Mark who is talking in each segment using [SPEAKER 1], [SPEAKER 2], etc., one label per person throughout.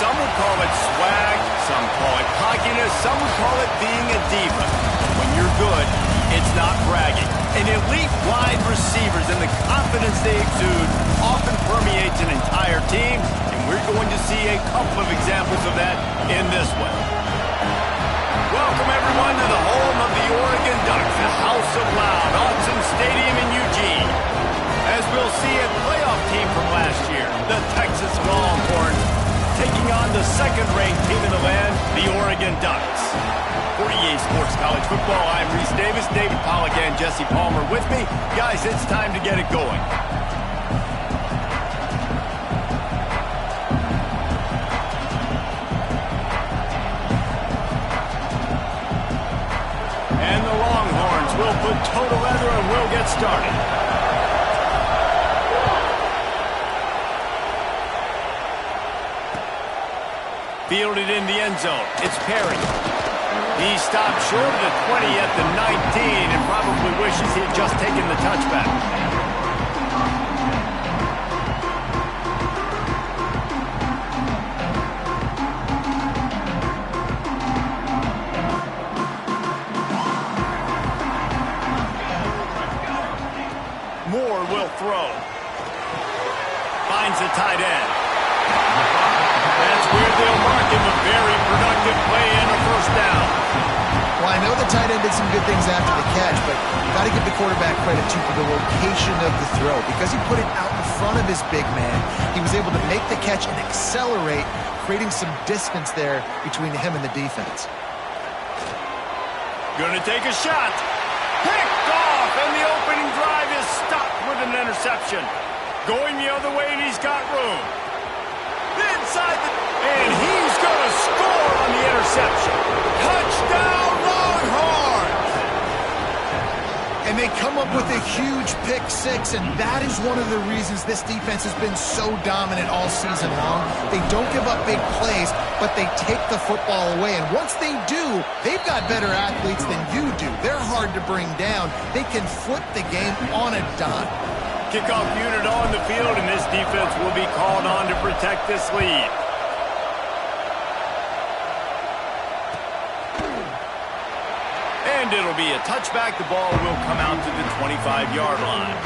[SPEAKER 1] Some would call it swag, some call it cockiness, some would call it being a diva. When you're good, it's not bragging. And elite wide receivers and the confidence they exude often permeates an entire team, and we're going to see a couple of examples of that in this one. Welcome, everyone, to the home of the Oregon Ducks, the House of Loud, Autzen Stadium in Eugene. As we'll see a playoff team from last year, the Texas Longhorns, taking on the second-ranked team in the land, the Oregon Ducks. For EA Sports College Football, I'm Reese Davis, David Pollack, and Jesse Palmer with me. Guys, it's time to get it going. And the Longhorns will put toe to leather and we'll get started. Fielded in the end zone. It's Perry. He stopped short of the 20 at the 19 and probably wishes he had just taken the touchback. Moore will throw. Finds the tight end. That's where they'll mark him a very productive play and a first down.
[SPEAKER 2] Well, I know the tight end did some good things after the catch, but got to give the quarterback credit, too, for the location of the throw. Because he put it out in front of his big man, he was able to make the catch and accelerate, creating some distance there between him and the defense.
[SPEAKER 1] Gonna take a shot. Picked off, and the opening drive is stopped with an interception. Going the other way, and he's got room. Inside and he's going to score on the interception. Touchdown, Longhorns!
[SPEAKER 2] And they come up with a huge pick six, and that is one of the reasons this defense has been so dominant all season long. They don't give up big plays, but they take the football away. And once they do, they've got better athletes than you do. They're hard to bring down. They can flip the game on a dime.
[SPEAKER 1] Kickoff unit on the field, and this defense will be called on to protect this lead. And it'll be a touchback. The ball will come out to the 25-yard line.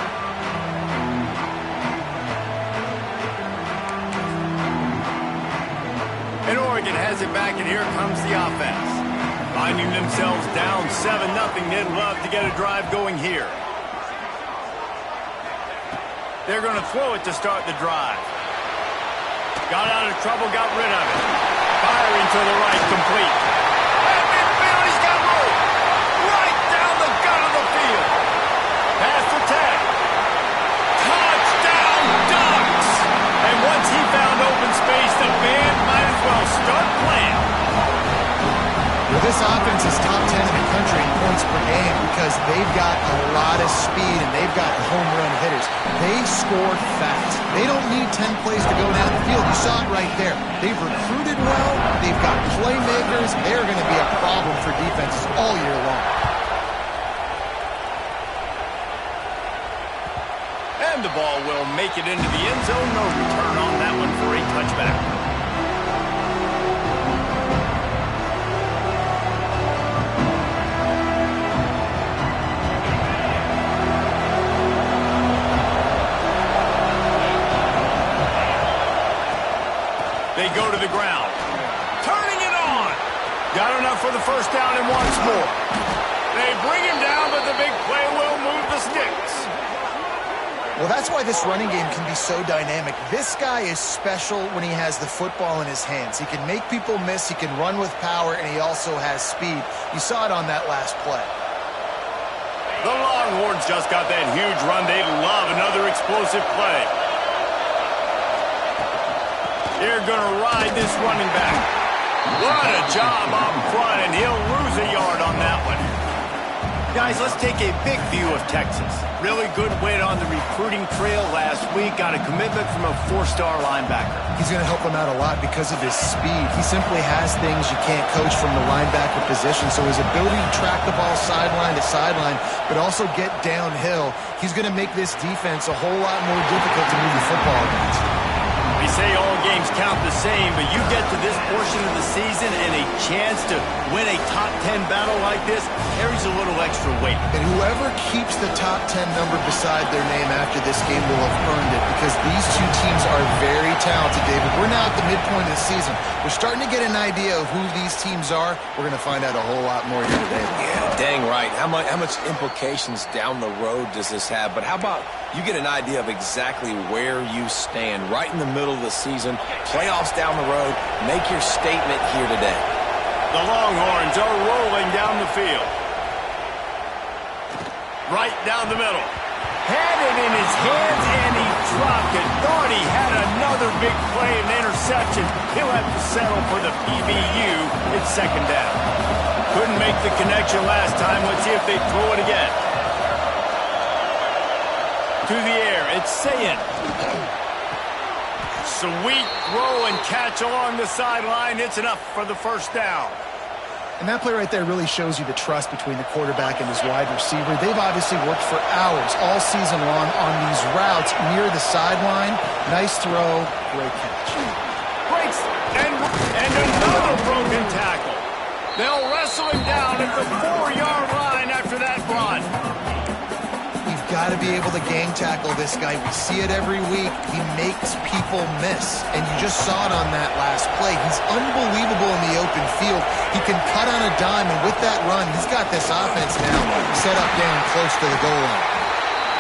[SPEAKER 1] And Oregon has it back, and here comes the offense. Finding themselves down 7-0, they'd love to get a drive going here. They're going to throw it to start the drive. Got out of trouble, got rid of it. Firing to the right, complete. At midfield, he's got room. Right down the gut of the field. Pass to Tech. Touchdown, Ducks! And once he found open space, the band might as well start playing.
[SPEAKER 2] Well, this offense is top 10 in the country in points per game because they've got a lot of speed and they've got home run hitters. They score fast. They don't need 10 plays to go down the field. You saw it right there. They've recruited well. They've got playmakers. They're going to be a problem for defenses all year long.
[SPEAKER 1] And the ball will make it into the end zone. No return on that one for a touchback. They go to the ground. Turning it on. Got enough for the first down and once more. They bring him down, but the big play will move the sticks.
[SPEAKER 2] Well, that's why this running game can be so dynamic. This guy is special when he has the football in his hands. He can make people miss, he can run with power, and he also has speed. You saw it on that last play.
[SPEAKER 1] The Longhorns just got that huge run. They love another explosive play. They're going to ride this running back. What a job up front, and he'll lose a yard on that one. Guys, let's take a big view of Texas. Really good win on the recruiting trail last week. Got a commitment from a 4-star linebacker.
[SPEAKER 2] He's going to help them out a lot because of his speed. He simply has things you can't coach from the linebacker position. So his ability to track the ball sideline to sideline, but also get downhill, he's going to make this defense a whole lot more difficult to move the football against.
[SPEAKER 1] We say all game games count the same, but you get to this portion of the season and a chance to win a top 10 battle like this carries a little extra weight.
[SPEAKER 2] And whoever keeps the top 10 number beside their name after this game will have earned it, because these two teams are very talented, David. We're now at the midpoint of the season. We're starting to get an idea of who these teams are. We're going to find out a whole lot more here today.
[SPEAKER 3] Yeah, dang right. How much implications down the road does this have? But how about you get an idea of exactly where you stand right in the middle of the season, playoffs down the road, make your statement here today.
[SPEAKER 1] The Longhorns are rolling down the field. Right down the middle. Had it in his hands, and he dropped it. Thought he had another big play and interception. He'll have to settle for the PBU. It's second down. Couldn't make the connection last time. Let's see if they throw it again. To the air, it's Ncaa. Sweet throw and catch along the sideline. It's enough for the first down.
[SPEAKER 2] And that play right there really shows you the trust between the quarterback and his wide receiver. They've obviously worked for hours all season long on these routes near the sideline. Nice throw, great catch.
[SPEAKER 1] Breaks, and another broken tackle. They'll wrestle him down at the 4-yard line after that run.
[SPEAKER 2] You've got to be able to gang tackle this guy. We see it every week. He makes people miss, and you just saw it on that last play. He's unbelievable in the open field. He can cut on a dime, and with that run, he's got this offense now set up down close to the goal line.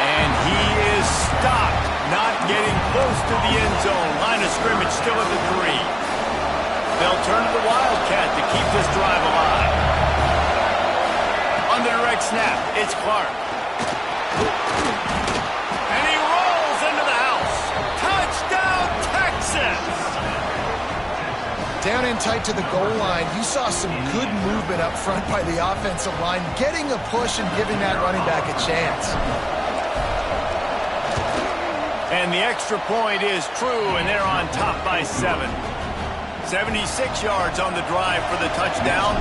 [SPEAKER 1] And he is stopped, not getting close to the end zone. Line of scrimmage still at the 3. They'll turn to the Wildcat to keep this drive alive. On the direct snap, it's Clark. And he rolls into the house. Touchdown, Texas!
[SPEAKER 2] Down in tight to the goal line, you saw some good movement up front by the offensive line, getting a push and giving that running back a chance.
[SPEAKER 1] And the extra point is true, and they're on top by 7. 76 yards on the drive for the touchdown,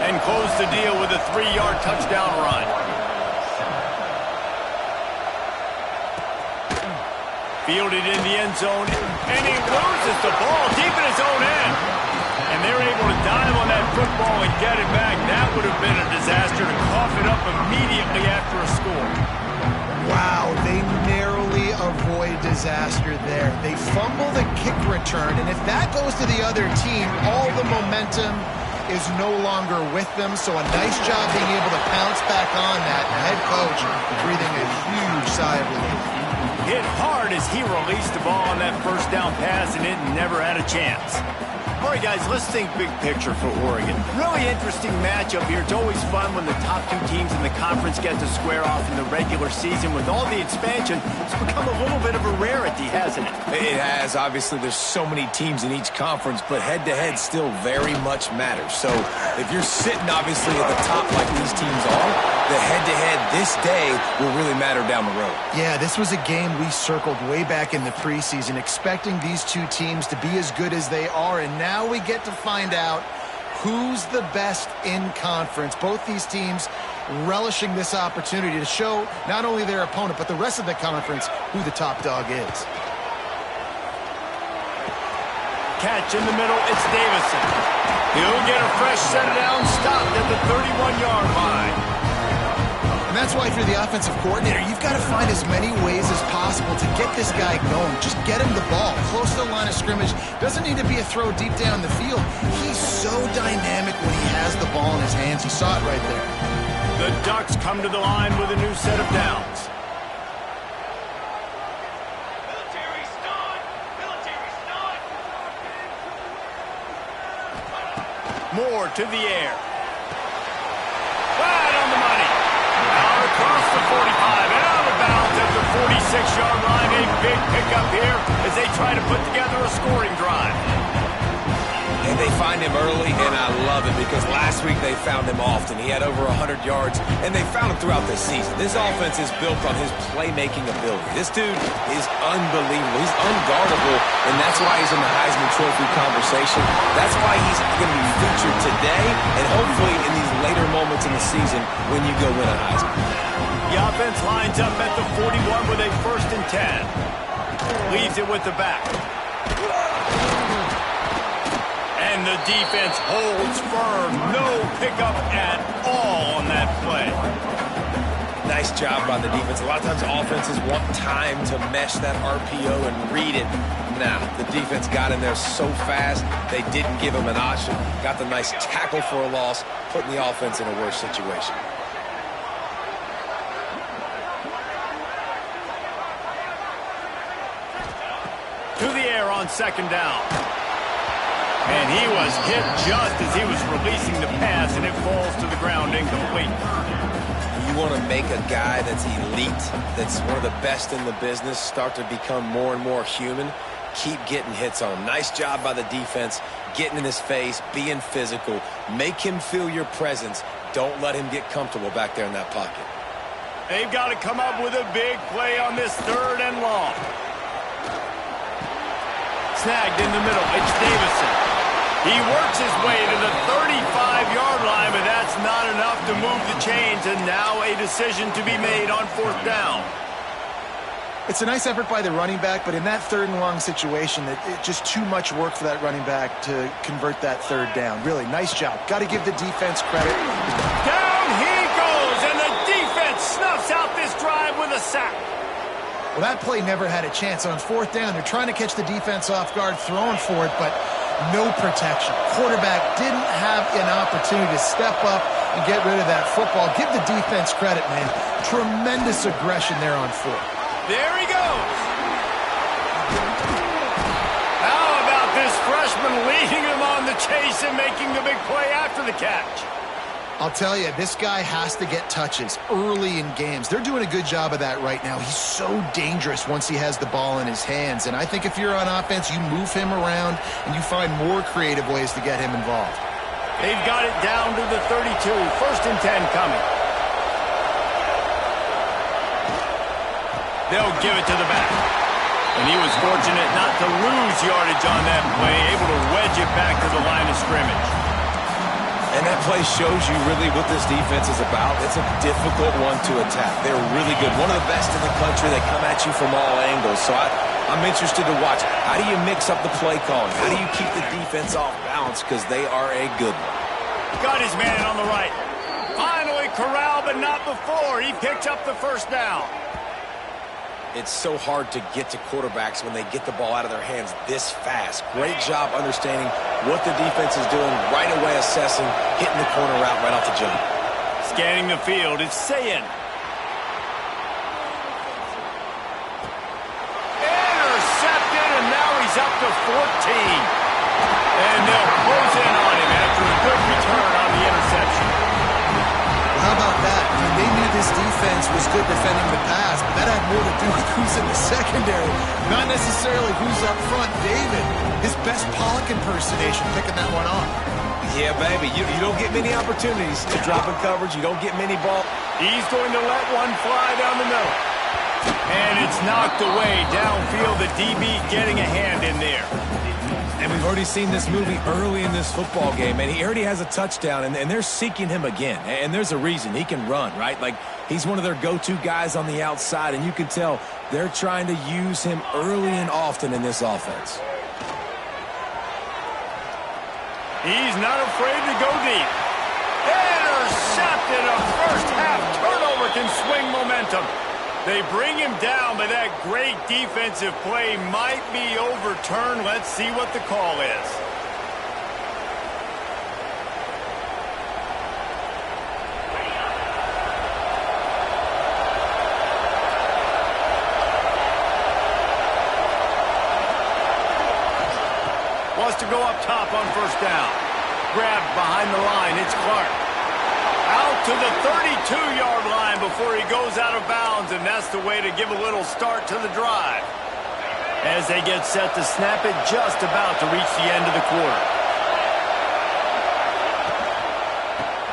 [SPEAKER 1] and close the deal with a 3-yard touchdown run. Fielded in the end zone, and he loses the ball deep in his own end. And they're able to dive on that football and get it back. That would have been a disaster to cough it up immediately after a score.
[SPEAKER 2] Wow, they narrowly avoid disaster there. They fumble the kick return, and if that goes to the other team, all the momentum is no longer with them. So a nice job being able to pounce back on that. The head coach breathing a huge sigh of relief.
[SPEAKER 1] Hit hard as he released the ball on that first down pass, and it never had a chance. All right, guys, let's think big picture for Oregon. Really interesting matchup here. It's always fun when the top 2 teams in the conference get to square off in the regular season. With all the expansion, it's become a little bit of a rarity, hasn't it?
[SPEAKER 3] It has. Obviously, there's so many teams in each conference, but head-to-head still very much matters. So if you're sitting, obviously, at the top like these teams are, the head-to-head this day will really matter down the road.
[SPEAKER 2] Yeah, this was a game we circled way back in the preseason, expecting these two teams to be as good as they are, and now we get to find out who's the best in conference. Both these teams relishing this opportunity to show not only their opponent, but the rest of the conference who the top dog is.
[SPEAKER 1] Catch in the middle, it's Davison. He'll get a fresh set down, stopped at the 31-yard line.
[SPEAKER 2] And that's why if you're the offensive coordinator, you've got to find as many ways as possible to get this guy going. Just get him the ball close to the line of scrimmage. Doesn't need to be a throw deep down the field. He's so dynamic when he has the ball in his hands. You saw it right there.
[SPEAKER 1] The Ducks come to the line with a new set of downs. Moore to the air. Right on the money. Out across the 45 and out of bounds at the 46-yard line. A big pickup here as they try to put together a scoring drive.
[SPEAKER 3] And they find him early, and I love it because last week they found him often. He had over 100 yards, and they found him throughout this season. This offense is built on his playmaking ability. This dude is unbelievable. He's unguardable, and that's why he's in the Heisman Trophy conversation. That's why he's going to be featured today and hopefully in these later moments in the season when you go win a Heisman.
[SPEAKER 1] The offense lines up at the 41 with a 1st and 10. Leaves it with the back. And the defense holds firm. No pickup at all on that play.
[SPEAKER 3] Nice job by the defense. A lot of times offenses want time to mesh that RPO and read it. Nah, the defense got in there so fast, they didn't give him an option. Got the nice tackle for a loss, putting the offense in a worse situation.
[SPEAKER 1] To the air on second down. And he was hit just as he was releasing the pass, and it falls to the ground incomplete.
[SPEAKER 3] You want to make a guy that's elite, that's one of the best in the business, start to become more and more human. Keep getting hits on him. Nice job by the defense, getting in his face, being physical. Make him feel your presence. Don't let him get comfortable back there in that pocket.
[SPEAKER 1] They've got to come up with a big play on this 3rd and long. Snagged in the middle. It's Davison. He works his way to the 35-yard line, but that's not enough to move the chains, and now a decision to be made on 4th down.
[SPEAKER 2] It's a nice effort by the running back, but in that 3rd and long situation, it just too much work for that running back to convert that 3rd down. Really, nice job. Got to give the defense credit.
[SPEAKER 1] Down he goes, and the defense snuffs out this drive with a sack.
[SPEAKER 2] Well, that play never had a chance. On 4th down, they're trying to catch the defense off guard, throwing for it, but no protection. Quarterback didn't have an opportunity to step up and get rid of that football. Give the defense credit, man. Tremendous aggression there on 4th.
[SPEAKER 1] There he goes. How about this freshman leading him on the chase and making the big play after the catch?
[SPEAKER 2] I'll tell you, this guy has to get touches early in games. They're doing a good job of that right now. He's so dangerous once he has the ball in his hands. And I think if you're on offense, you move him around and you find more creative ways to get him involved.
[SPEAKER 1] They've got it down to the 32. 1st and 10 coming. They'll give it to the back. And he was fortunate not to lose yardage on that play, able to wedge it back to the line of scrimmage.
[SPEAKER 3] And that play shows you really what this defense is about. It's a difficult one to attack. They're really good. One of the best in the country. They come at you from all angles. So I'm interested to watch. How do you mix up the play calling? How do you keep the defense off balance? Because they are a good one.
[SPEAKER 1] Got his man on the right. Finally corralled, but not before. He picked up the 1st down.
[SPEAKER 3] It's so hard to get to quarterbacks when they get the ball out of their hands this fast. Great job understanding what the defense is doing, right away assessing, hitting the corner route right off the jump.
[SPEAKER 1] Scanning the field, it's Ncaa. Intercepted, and now he's up to 14. And they'll close in on him after a good return on the interception.
[SPEAKER 2] Well, how about that? I mean, they knew this defense was good defending the pass, but that had more to do with who's in the secondary, not necessarily who's up front. David, his best Pollock impersonation, picking that one off.
[SPEAKER 3] Yeah, baby, you don't get many opportunities to drop in coverage. You don't get many balls.
[SPEAKER 1] He's going to let one fly down the middle. And it's knocked away downfield. The DB getting a hand in there.
[SPEAKER 3] And we've already seen this movie early in this football game, and he already has a touchdown, and they're seeking him again. And there's a reason. He can run, right? Like, he's one of their go-to guys on the outside, and you can tell they're trying to use him early and often in this offense.
[SPEAKER 1] He's not afraid to go deep. Intercepted. A first-half turnover can swing momentum. They bring him down, but that great defensive play might be overturned. Let's see what the call is. Wants to go up top on 1st down. Grabbed behind the line. It's Clark. Out to the 32-yard line before he goes out of bounds, and that's the way to give a little start to the drive. As they get set to snap it, just about to reach the end of the quarter.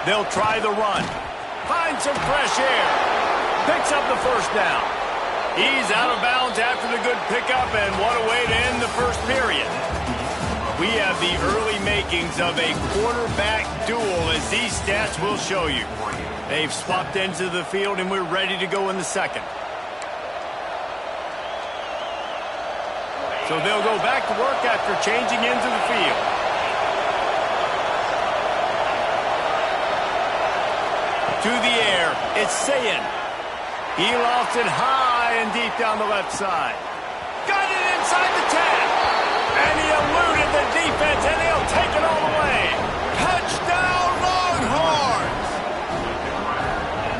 [SPEAKER 1] They'll try the run. Find some fresh air. Picks up the 1st down. He's out of bounds after the good pickup, and what a way to end the first period. We have the early makings of a quarterback duel, as these stats will show you. They've swapped ends of the field, and we're ready to go in the second. So they'll go back to work after changing into the field. To the air, it's Ncaa. He lofts it high and deep down the left side. Got it inside the 10. And he eluded the defense, and he'll take it all the way. Touchdown, Longhorns!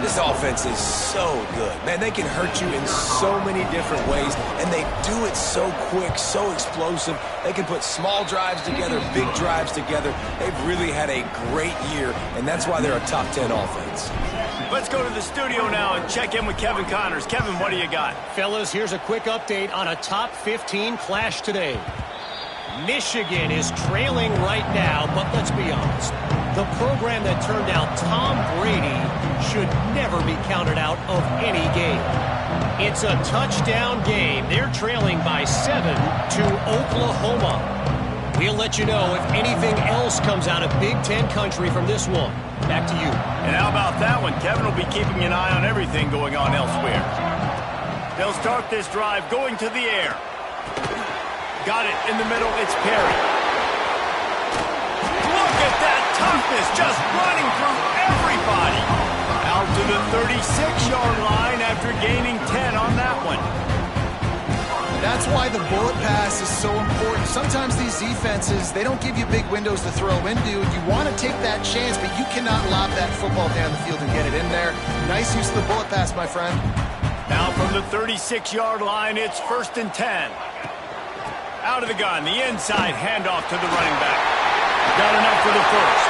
[SPEAKER 3] This offense is so good. Man, they can hurt you in so many different ways, and they do it so quick, so explosive. They can put small drives together, big drives together. They've really had a great year, and that's why they're a top 10 offense.
[SPEAKER 1] Let's go to the studio now and check in with Kevin Connors. Kevin, what do you got?
[SPEAKER 4] Fellas, here's a quick update on a top 15 clash today. Michigan is trailing right now, but let's be honest. The program that turned out Tom Brady should never be counted out of any game. It's a touchdown game. They're trailing by 7 to Oklahoma. We'll let you know if anything else comes out of Big Ten country from this one. Back to you.
[SPEAKER 1] And how about that one? Kevin will be keeping an eye on everything going on elsewhere. They'll start this drive going to the air. Got it in the middle. It's Perry. Look at that toughness, just running through everybody. Out to the 36-yard line after gaining 10 on that one.
[SPEAKER 2] That's why the bullet pass is so important. Sometimes these defenses, they don't give you big windows to throw into. You want to take that chance, but you cannot lob that football down the field and get it in there. Nice use of the bullet pass, my friend.
[SPEAKER 1] Now from the 36-yard line, it's 1st and 10. Out of the gun, the inside handoff to the running back. Got enough for the first.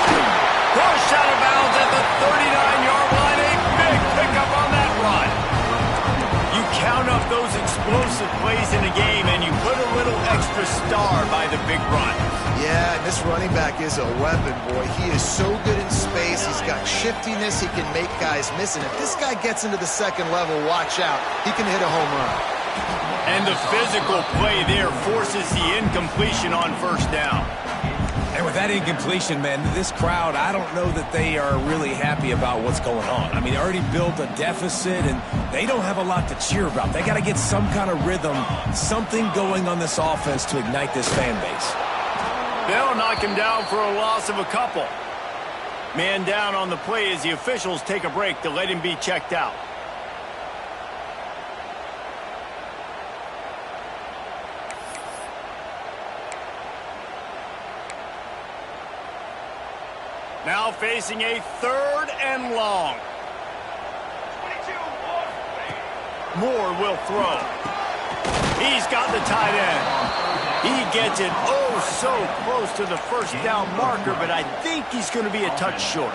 [SPEAKER 1] Pushed out of bounds at the 39-yard line. A big pickup on that run. You count up those explosive plays in a game, and you put a little extra star by the big run.
[SPEAKER 2] Yeah, and this running back is a weapon, boy. He is so good in space. He's got shiftiness. He can make guys miss. And if this guy gets into the second level, watch out. He can hit a home run.
[SPEAKER 1] And the physical play there forces the incompletion on 1st down.
[SPEAKER 3] And with that incompletion, man, this crowd, I don't know that they are really happy about what's going on. I mean, they already built a deficit, and they don't have a lot to cheer about. They got to get some kind of rhythm, something going on this offense to ignite this fan base.
[SPEAKER 1] They'll knock him down for a loss of a couple. Man down on the play as the officials take a break to let him be checked out. Now facing a 3rd and long. Moore will throw. He's got the tight end. He gets it so close to the 1st down marker, but I think he's going to be a touch short.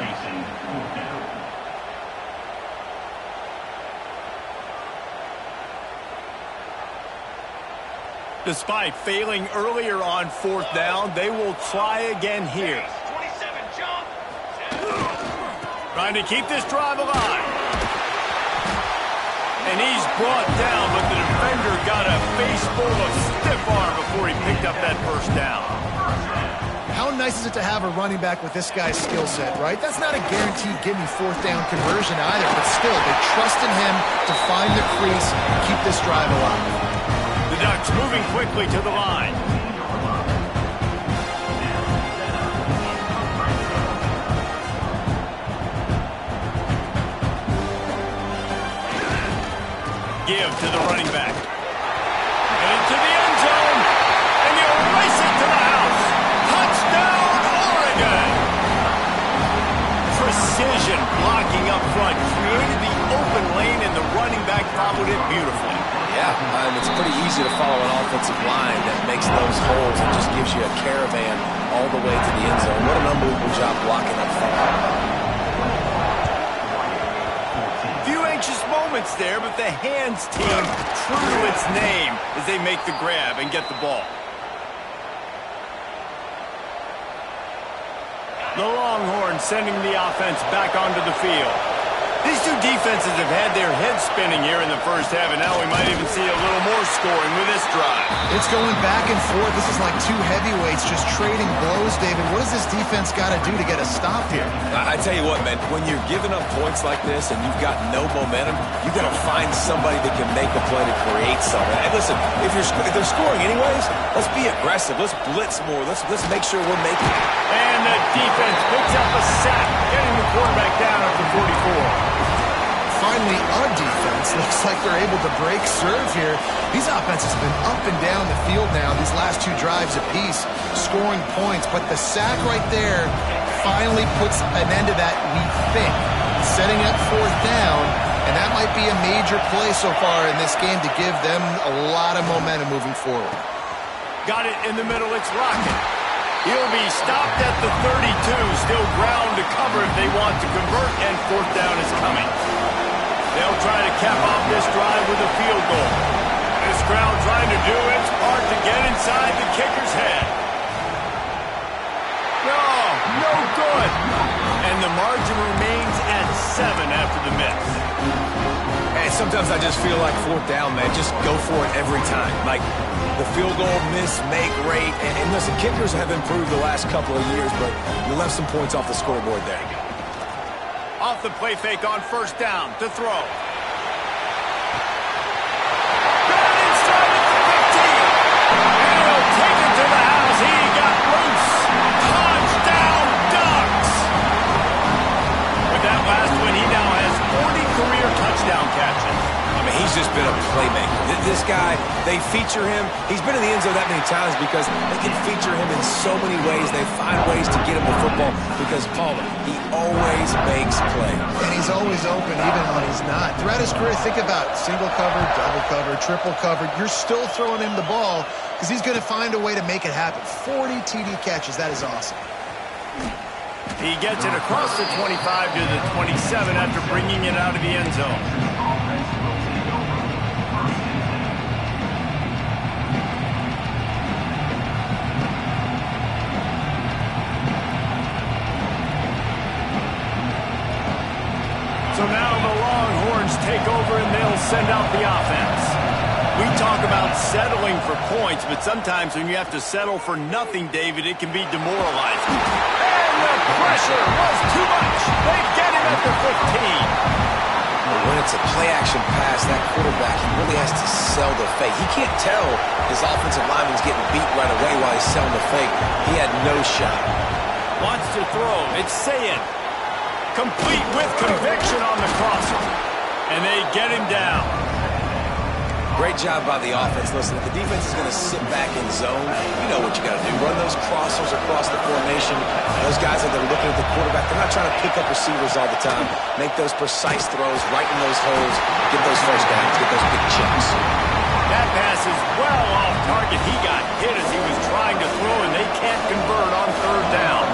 [SPEAKER 1] Despite failing earlier on 4th down, they will try again here. Trying to keep this drive alive. And he's brought down, but the defender got a face full of stiff arm before he picked up that 1st down.
[SPEAKER 2] How nice is it to have a running back with this guy's skill set, right? That's not a guaranteed give-me 4th down conversion either, but still, they trust in him to find the crease and keep this drive alive.
[SPEAKER 1] The Ducks moving quickly to the line. Give to the running back. And into the end zone. And he'll race it to the house. Touchdown, Oregon. Precision blocking up front. Created the open lane, and the running back followed it beautifully.
[SPEAKER 3] Yeah, it's pretty easy to follow an offensive line that makes those holes and just gives you a caravan all the way to the end zone. What an unbelievable job blocking up front.
[SPEAKER 1] Moments there, but the hands team, true to its name, as they make the grab and get the ball. The Longhorns sending the offense back onto the field. These two defenses have had their heads spinning here in the first half, and now we might even see a little more scoring with this drive.
[SPEAKER 2] It's going back and forth. This is like two heavyweights just trading blows, David. What does this defense got to do to get a stop here?
[SPEAKER 3] I tell you what, man, when you're giving up points like this and you've got no momentum, you got to find somebody that can make a play to create something. And listen, if they're scoring anyways, let's be aggressive. Let's blitz more. Let's make sure we're making it.
[SPEAKER 1] And the defense picks up a sack, getting the quarterback down at the 44.
[SPEAKER 2] Finally, a defense. Looks like they're able to break serve here. These offenses have been up and down the field now, these last two drives apiece, scoring points. But the sack right there finally puts an end to that, we think. Setting up fourth down, and that might be a major play so far in this game to give them a lot of momentum moving forward.
[SPEAKER 1] Got it in the middle, it's Rocket. He'll be stopped at the 32, still ground to cover if they want to convert, and fourth down is coming. They'll try to cap off this drive with a field goal. This crowd trying to do its part to get inside the kicker's head. No good. And the margin remains at 7 after the miss.
[SPEAKER 3] And sometimes I just feel like fourth down, man, just go for it every time. Like the field goal, miss, make, rate. And listen, kickers have improved the last couple of years, but you left some points off the scoreboard there.
[SPEAKER 1] Off the play fake on first down to throw. Got inside at the 15. And he'll take it to the house. He got loose. Touchdown, Ducks. With that last one, he now has 40 career touchdown catches.
[SPEAKER 3] I mean, he's just been a playmaker. This guy, they feature him. He's been in the end zone that many times because they can feature him in so many ways. They find ways to get him the football because, Palmer, he always makes plays.
[SPEAKER 2] And he's always open even when he's not. Throughout his career, think about single cover, double cover, triple cover. You're still throwing him the ball because he's going to find a way to make it happen. 40 TD catches. That is awesome.
[SPEAKER 1] He gets it across the 25 to the 27 after bringing it out of the end zone. So now the Longhorns take over and they'll send out the offense. We talk about settling for points, but sometimes when you have to settle for nothing, David, it can be demoralizing. And the pressure was too much. They get him at the 15.
[SPEAKER 3] When it's a play-action pass, that quarterback, he really has to sell the fake. He can't tell his offensive lineman's getting beat right away while he's selling the fake. He had no shot.
[SPEAKER 1] Wants to throw. It's Ncaa. Complete with conviction on the crosser. And they get him down.
[SPEAKER 3] Great job by the offense. Listen, if the defense is going to sit back in zone, you know what you got to do. Run those crossers across the formation. Those guys that are looking at the quarterback, they're not trying to pick up receivers all the time. Make those precise throws right in those holes. Get those first downs. Get those big chunks.
[SPEAKER 1] That pass is well off target. He got hit as he was trying to throw, and they can't convert on third down.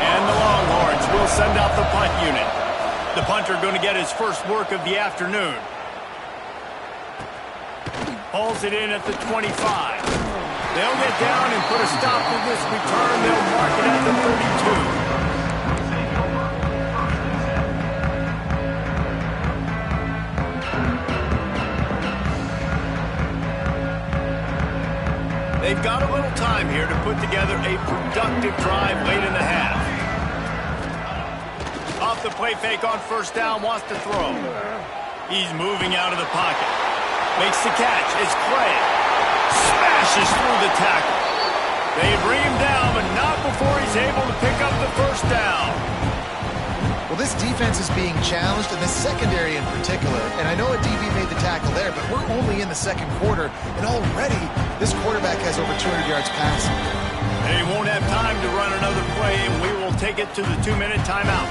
[SPEAKER 1] And the Longhorns will send out the punt unit. The punter going to get his first work of the afternoon. Hauls it in at the 25. They'll get down and put a stop to this return. They'll mark it at the 32. They've got a little time here to put together a productive drive late in the half. Off the play fake on first down, wants to throw. He's moving out of the pocket. Makes the catch. It's Clay. Smashes through the tackle. They bring him down, but not before he's able to pick up the first down.
[SPEAKER 2] Well, this defense is being challenged, and the secondary in particular. And I know a DB made the tackle there, but we're only in the second quarter, and already this quarterback has over 200 yards passing.
[SPEAKER 1] They won't have time to run another play, and we will take it to the 2-minute timeout.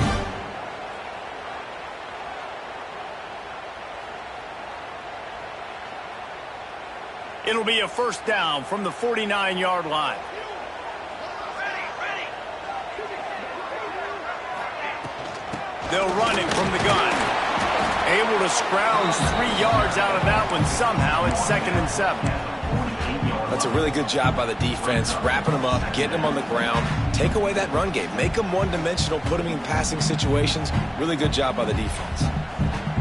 [SPEAKER 1] It'll be a first down from the 49-yard line. They'll run it from the gun. Able to scrounge 3 yards out of that one somehow. It's 2nd and 7.
[SPEAKER 3] That's a really good job by the defense, wrapping them up, getting them on the ground. Take away that run game. Make them one-dimensional, put them in passing situations. Really good job by the defense.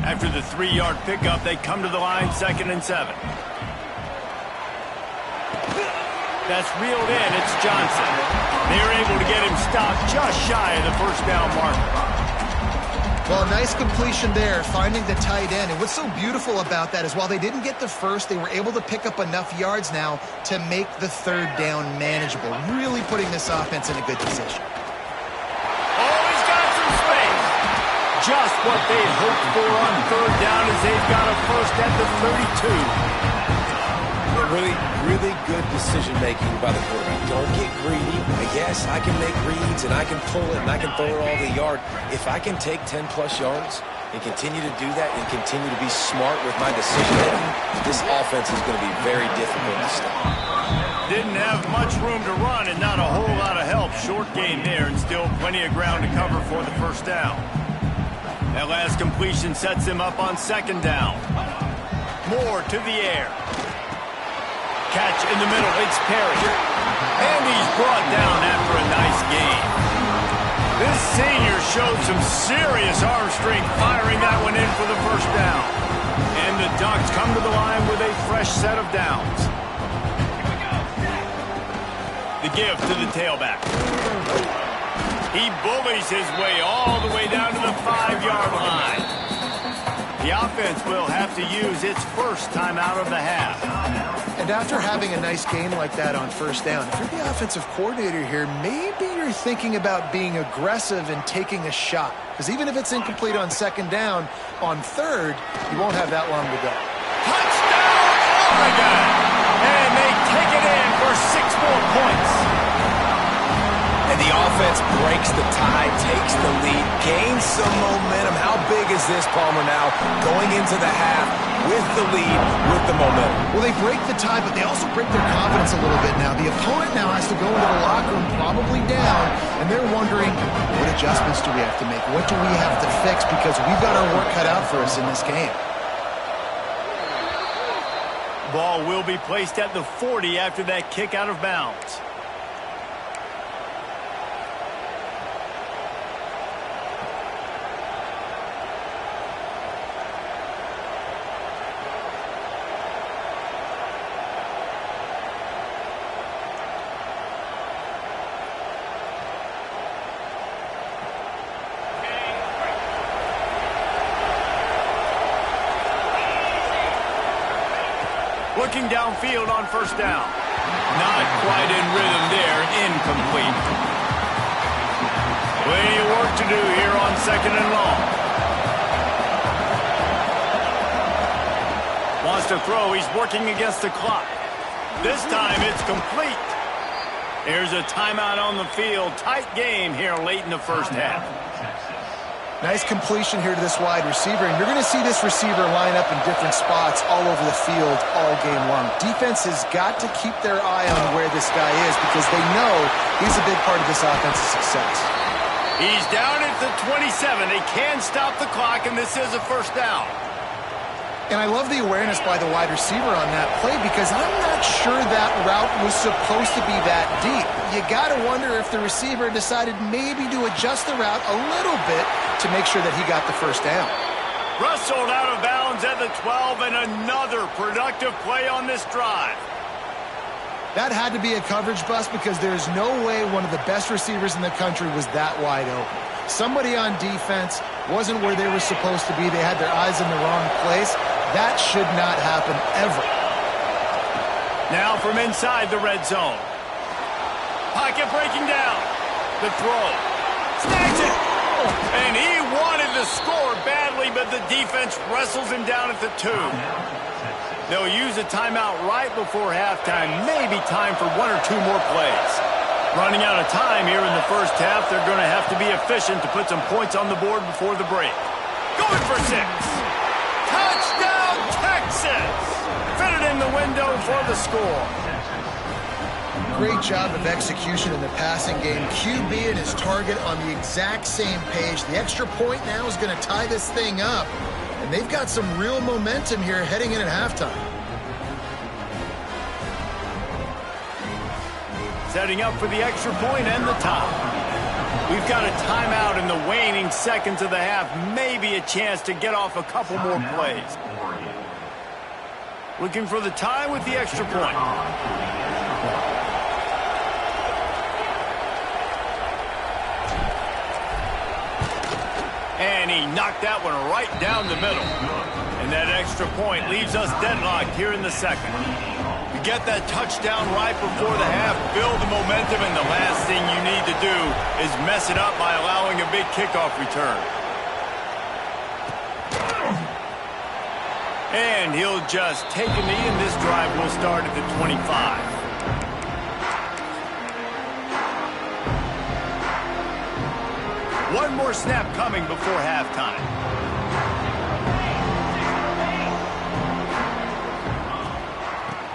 [SPEAKER 1] After the 3-yard pickup, they come to the line 2nd and 7. That's reeled in. It's Johnson. They're able to get him stopped just shy of the first down marker.
[SPEAKER 2] Well, nice completion there, finding the tight end. And what's so beautiful about that is while they didn't get the first, they were able to pick up enough yards now to make the 3rd down manageable, really putting this offense in a good position.
[SPEAKER 1] Oh, he's got some space. Just what they'd hoped for on 3rd down as they've got a first at the 32.
[SPEAKER 3] Really good decision-making by the quarterback. Don't get greedy. Yes, I can make reads, and I can pull it, and I can throw it all the yard. If I can take 10-plus yards and continue to do that and continue to be smart with my decision-making, this offense is going to be very difficult to stop.
[SPEAKER 1] Didn't have much room to run and not a whole lot of help. Short gain there and still plenty of ground to cover for the first down. That last completion sets him up on 2nd down. Moore to the air. Catch in the middle, it's Perry. And he's brought down after a nice gain. This senior showed some serious arm strength firing that one in for the first down. And the Ducks come to the line with a fresh set of downs. The give to the tailback. He bullies his way all the way down to the 5-yard line. The offense will have to use its first timeout of the half.
[SPEAKER 2] And after having a nice game like that on 1st down, if you're the offensive coordinator here, maybe you're thinking about being aggressive and taking a shot. Because even if it's incomplete on 2nd down, on 3rd, you won't have that long to go.
[SPEAKER 1] Touchdown, Oregon! And they take it in for 6 more points.
[SPEAKER 3] And the offense breaks the tie, takes the lead, gains some momentum. How big is this, Palmer, now going into the half with the lead, with the momentum?
[SPEAKER 2] Well, they break the tie, but they also break their confidence a little bit now. The opponent now has to go into the locker room probably down, and they're wondering, what adjustments do we have to make? What do we have to fix? Because we've got our work cut out for us in this game.
[SPEAKER 1] Ball will be placed at the 40 after that kick out of bounds. Looking downfield on 1st down. Not quite in rhythm there. Incomplete. Plenty of work to do here on 2nd and long. Wants to throw. He's working against the clock. This time it's complete. There's a timeout on the field. Tight game here late in the first half.
[SPEAKER 2] Nice completion here to this wide receiver, and you're going to see this receiver line up in different spots all over the field all game long. Defense has got to keep their eye on where this guy is because they know he's a big part of this offense's success.
[SPEAKER 1] He's down at the 27. They can stop the clock, and this is a first down.
[SPEAKER 2] And I love the awareness by the wide receiver on that play because I'm not sure that route was supposed to be that deep. You got to wonder if the receiver decided maybe to adjust the route a little bit to make sure that he got the first down.
[SPEAKER 1] Wrestled out of bounds at the 12, and another productive play on this drive.
[SPEAKER 2] That had to be a coverage bust because there's no way one of the best receivers in the country was that wide open. Somebody on defense wasn't where they were supposed to be. They had their eyes in the wrong place. That should not happen ever.
[SPEAKER 1] Now from inside the red zone. Pocket breaking down. The throw. Snags it. And he wanted to score badly, but the defense wrestles him down at the 2. They'll use a timeout right before halftime. Maybe time for 1 or 2 more plays. Running out of time here in the first half. They're going to have to be efficient to put some points on the board before the break. Going for 6. Touchdown, Texas! Fitted in the window for the score.
[SPEAKER 2] Great job of execution in the passing game. QB and his target on the exact same page. The extra point now is going to tie this thing up. And they've got some real momentum here heading in at halftime.
[SPEAKER 1] Setting up for the extra point and the top. We've got a timeout in the waning seconds of the half. Maybe a chance to get off a couple more plays. Looking for the tie with the extra point. And he knocked that one right down the middle. And that extra point leaves us deadlocked here in the second. You get that touchdown right before the half, build the momentum, and the last thing you need to do is mess it up by allowing a big kickoff return. And he'll just take a knee, and this drive will start at the 25. One more snap coming before halftime.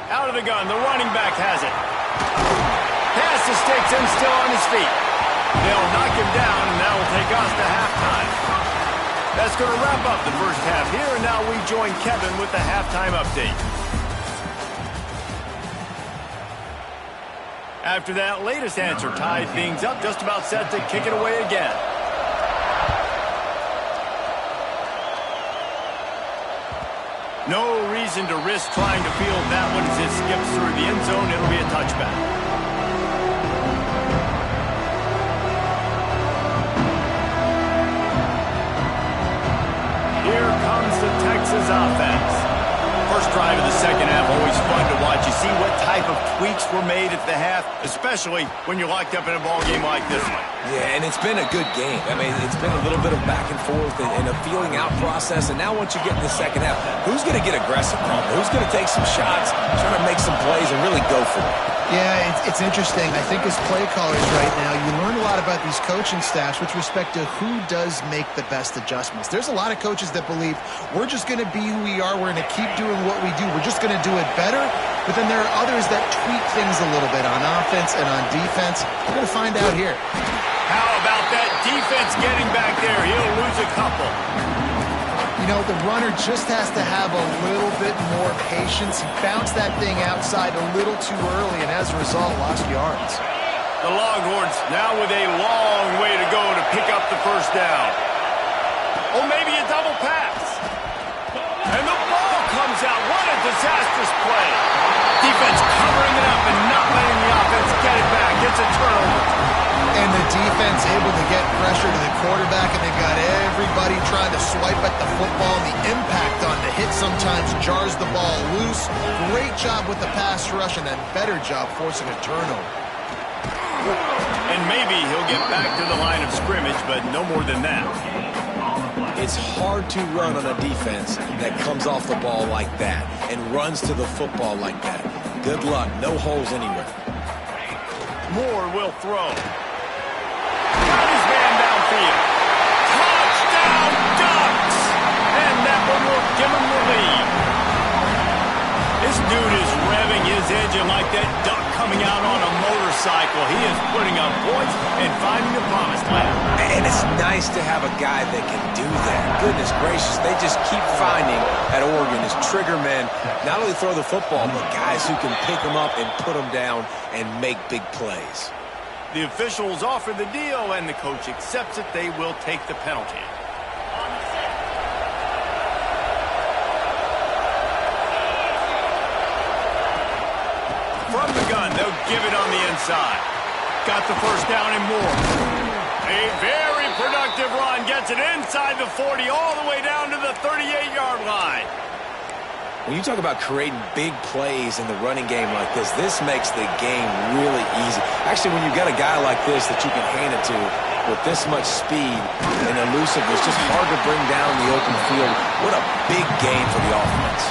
[SPEAKER 1] Out of the gun, the running back has it. Pass to Sticks and still on his feet. They'll knock him down, and that will take us to halftime. That's going to wrap up the first half here, and now we join Kevin with the halftime update. After that latest answer tied things up, just about set to kick it away again. No reason to risk trying to field that one as it skips through the end zone. It'll be a touchback. Here comes the Texas offense. First drive of the second half, always fun to watch. You see what type of tweaks were made at the half, especially when you're locked up in a ball game like this one.
[SPEAKER 3] Yeah, and it's been a good game. I mean, it's been a little bit of back and forth and a feeling out process. And now once you get in the second half, who's going to get aggressive? Who's going to take some shots, try to make some plays, and really go for it?
[SPEAKER 2] Yeah, it's interesting. I think as play callers right now, you learn a lot about these coaching staffs with respect to who does make the best adjustments. There's a lot of coaches that believe we're just going to be who we are. We're going to keep doing what we do. We're just going to do it better. But then there are others that tweak things a little bit on offense and on defense. We're going to find out here.
[SPEAKER 1] How about that defense getting back there? He'll lose a couple.
[SPEAKER 2] You know, the runner just has to have a little bit more patience. He bounced that thing outside a little too early, and as a result, lost yards.
[SPEAKER 1] The Longhorns now with a long way to go to pick up the first down. Oh, maybe a double pass. And the ball comes out. What a disastrous play. Defense covering it up and not letting the offense get it back. It's a turnover.
[SPEAKER 2] And the defense able to get pressure to the quarterback, and they've got everybody trying to swipe at the football. The impact on the hit sometimes jars the ball loose. Great job with the pass rush, and a better job forcing a turnover.
[SPEAKER 1] And maybe he'll get back to the line of scrimmage, but no more than that.
[SPEAKER 3] It's hard to run on a defense that comes off the ball like that and runs to the football like that. Good luck. No holes anywhere.
[SPEAKER 1] Moore will throw. Got his man downfield. Touchdown Ducks! And that one will give him the lead. This dude is revving his engine like that duck coming out on a motorcycle. He is putting up points and finding the promised land.
[SPEAKER 3] And it's nice to have a guy that can do that. Goodness gracious, they just keep finding at Oregon is trigger men. Not only throw the football, but guys who can pick them up and put them down and make big plays.
[SPEAKER 1] The officials offer the deal, and the coach accepts it. They will take the penalty. From the gun, they'll give it on the inside. Got the first down and more. A very productive run. Gets it inside the 40 all the way down to the 38-yard line.
[SPEAKER 3] When you talk about creating big plays in the running game like this, this makes the game really easy. Actually, when you've got a guy like this that you can hand it to with this much speed and elusiveness, just hard to bring down the open field. What a big game for the offense.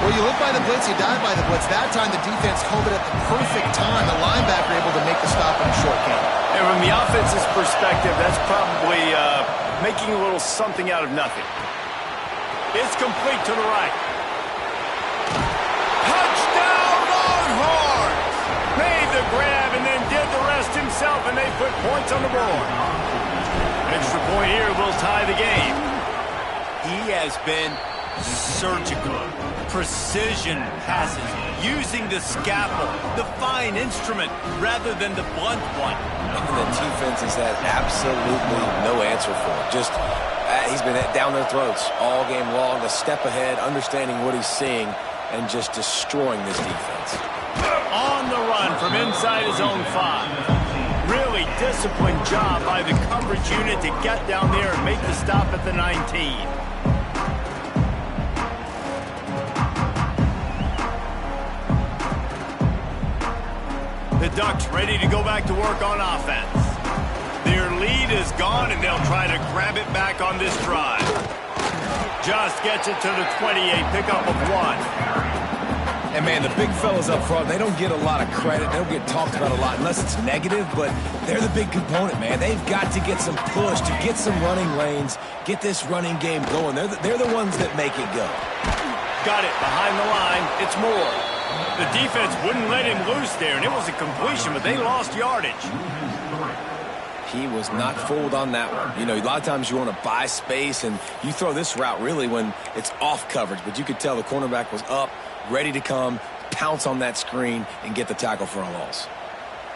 [SPEAKER 2] Well, you live by the blitz, you die by the blitz. That time the defense called it at the perfect time. The linebacker able to make the stop in a short game.
[SPEAKER 1] And from the offense's perspective, that's probably making a little something out of nothing. It's complete to the right. Touchdown Longhorns! Made the grab and then did the rest himself, and they put points on the board. Extra point here will tie the game. He has been surgical, precision passes, using the scalpel, the fine instrument, rather than the blunt one.
[SPEAKER 3] And the defense has had absolutely no answer for it. Just, he's been down their throats all game long, a step ahead, understanding what he's seeing, and just destroying this defense.
[SPEAKER 1] On the run from inside his own 5. Really disciplined job by the coverage unit to get down there and make the stop at the 19. The Ducks ready to go back to work on offense. Their lead is gone, and they'll try to grab it back on this drive. Just gets it to the 28, pickup of 1.
[SPEAKER 3] And, man, the big fellas up front, they don't get a lot of credit. They don't get talked about a lot unless it's negative, but they're the big component, man. They've got to get some push, to get some running lanes, get this running game going. They're the ones that make it go.
[SPEAKER 1] Got it behind the line. It's Moore. The defense wouldn't let him loose there, and it was a completion, but they lost yardage.
[SPEAKER 3] He was not fooled on that one. You know, a lot of times you want to buy space, and you throw this route really when it's off coverage, but you could tell the cornerback was up, ready to come, pounce on that screen, and get the tackle for a loss.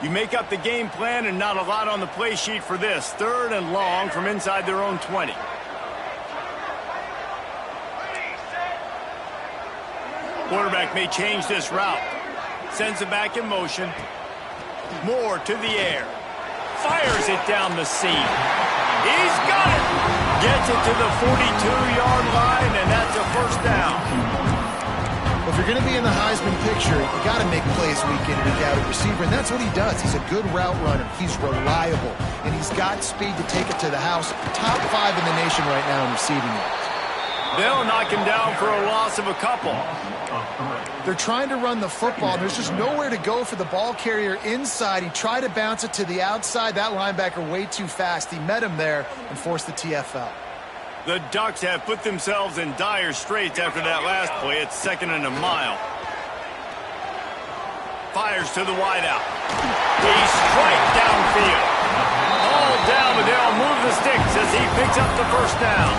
[SPEAKER 1] You make up the game plan and not a lot on the play sheet for this. 3rd and long from inside their own 20. Quarterback may change this route. Sends it back in motion. Moore to the air. Fires it down the seam. He's got it. Gets it to the 42-yard line, and that's a first down.
[SPEAKER 2] If you're going to be in the Heisman picture, you got to make plays week in, week out at receiver, and that's what he does. He's a good route runner. He's reliable, and he's got speed to take it to the house. Top 5 in the nation right now in receiving yards.
[SPEAKER 1] They'll knock him down for a loss of a couple.
[SPEAKER 2] They're trying to run the football, and there's just nowhere to go for the ball carrier inside. He tried to bounce it to the outside. That linebacker way too fast. He met him there and forced the TFL.
[SPEAKER 1] The Ducks have put themselves in dire straits after that last play. It's 2nd and a mile. Fires to the wideout. He's straight downfield. All down, but they'll move the sticks as he picks up the first down.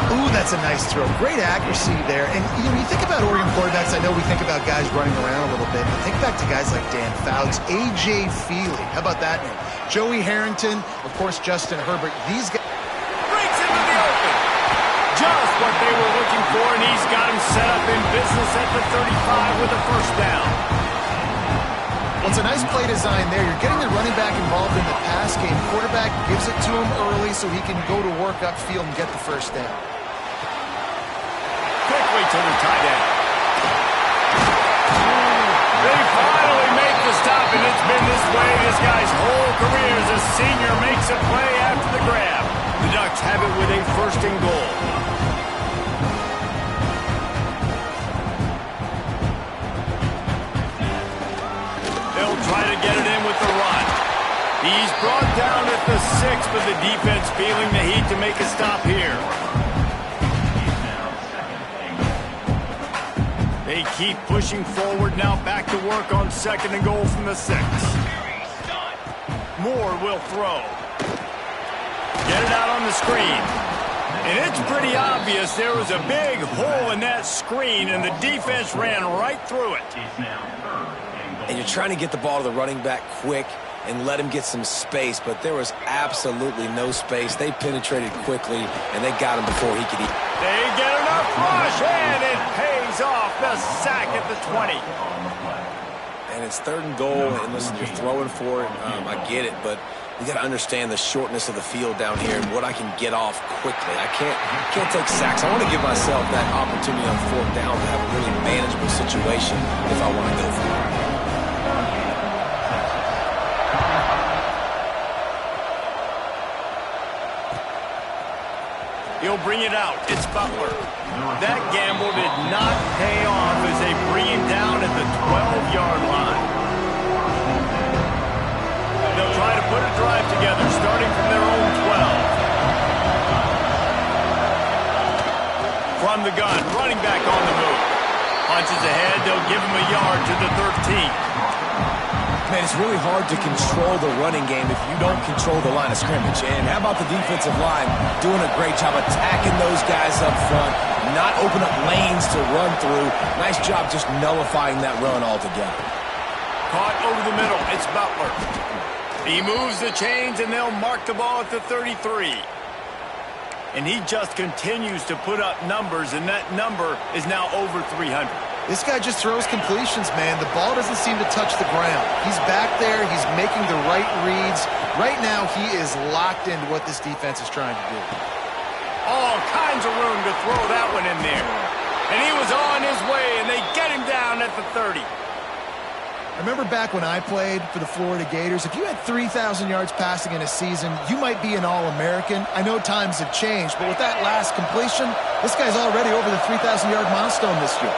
[SPEAKER 2] Ooh, that's a nice throw. Great accuracy there. And you think about Oregon quarterbacks, I know we think about guys running around a little bit, but think back to guys like Dan Fouts, A.J. Feely. How about that name? Joey Harrington, of course, Justin Herbert. These guys...
[SPEAKER 1] Breaks into the open. Just what they were looking for, and he's got him set up in business at the 35 with a first down.
[SPEAKER 2] Well, it's a nice play design there. You're getting the running back involved in the pass game. Quarterback gives it to him early so he can go to work upfield and get the first down.
[SPEAKER 1] Quickly to the tight end. They finally make the stop, and it's been this way this guy's whole career as a senior makes a play after the grab. The Ducks have it with a 1st and goal. They'll try to get it in with the run. He's brought down at the 6, but the defense feeling the heat to make a stop here. They keep pushing forward now, back to work on 2nd and goal from the 6. Moore will throw. Get it out on the screen. And it's pretty obvious there was a big hole in that screen, and the defense ran right through it.
[SPEAKER 3] And you're trying to get the ball to the running back quick and let him get some space, but there was absolutely no space. They penetrated quickly, and they got him before he could eat.
[SPEAKER 1] They get enough rush, and it pays off. The sack at the 20.
[SPEAKER 3] And it's 3rd and goal, and listen, you're throwing for it. I get it, but you got to understand the shortness of the field down here and what I can get off quickly. I can't take sacks. I want to give myself that opportunity on 4th down to have a really manageable situation if I want to go for it.
[SPEAKER 1] He'll bring it out. It's Butler. That gamble did not pay off as they bring him down at the 12-yard line. They'll try to put a drive together, starting from their own 12. From the gun, running back on the move. Punches ahead, they'll give him a yard to the 13.
[SPEAKER 3] Man, it's really hard to control the running game if you don't control the line of scrimmage. And how about the defensive line doing a great job attacking those guys up front, not open up lanes to run through. Nice job just nullifying that run altogether.
[SPEAKER 1] Caught over the middle. It's Butler. He moves the chains, and they'll mark the ball at the 33. And he just continues to put up numbers, and that number is now over 300.
[SPEAKER 2] This guy just throws completions, man. The ball doesn't seem to touch the ground. He's back there. He's making the right reads. Right now, he is locked into what this defense is trying to do.
[SPEAKER 1] All kinds of room to throw that one in there. And he was on his way, and they get him down at the 30.
[SPEAKER 2] I remember back when I played for the Florida Gators, if you had 3,000 yards passing in a season, you might be an All-American. I know times have changed, but with that last completion, this guy's already over the 3,000-yard milestone this year.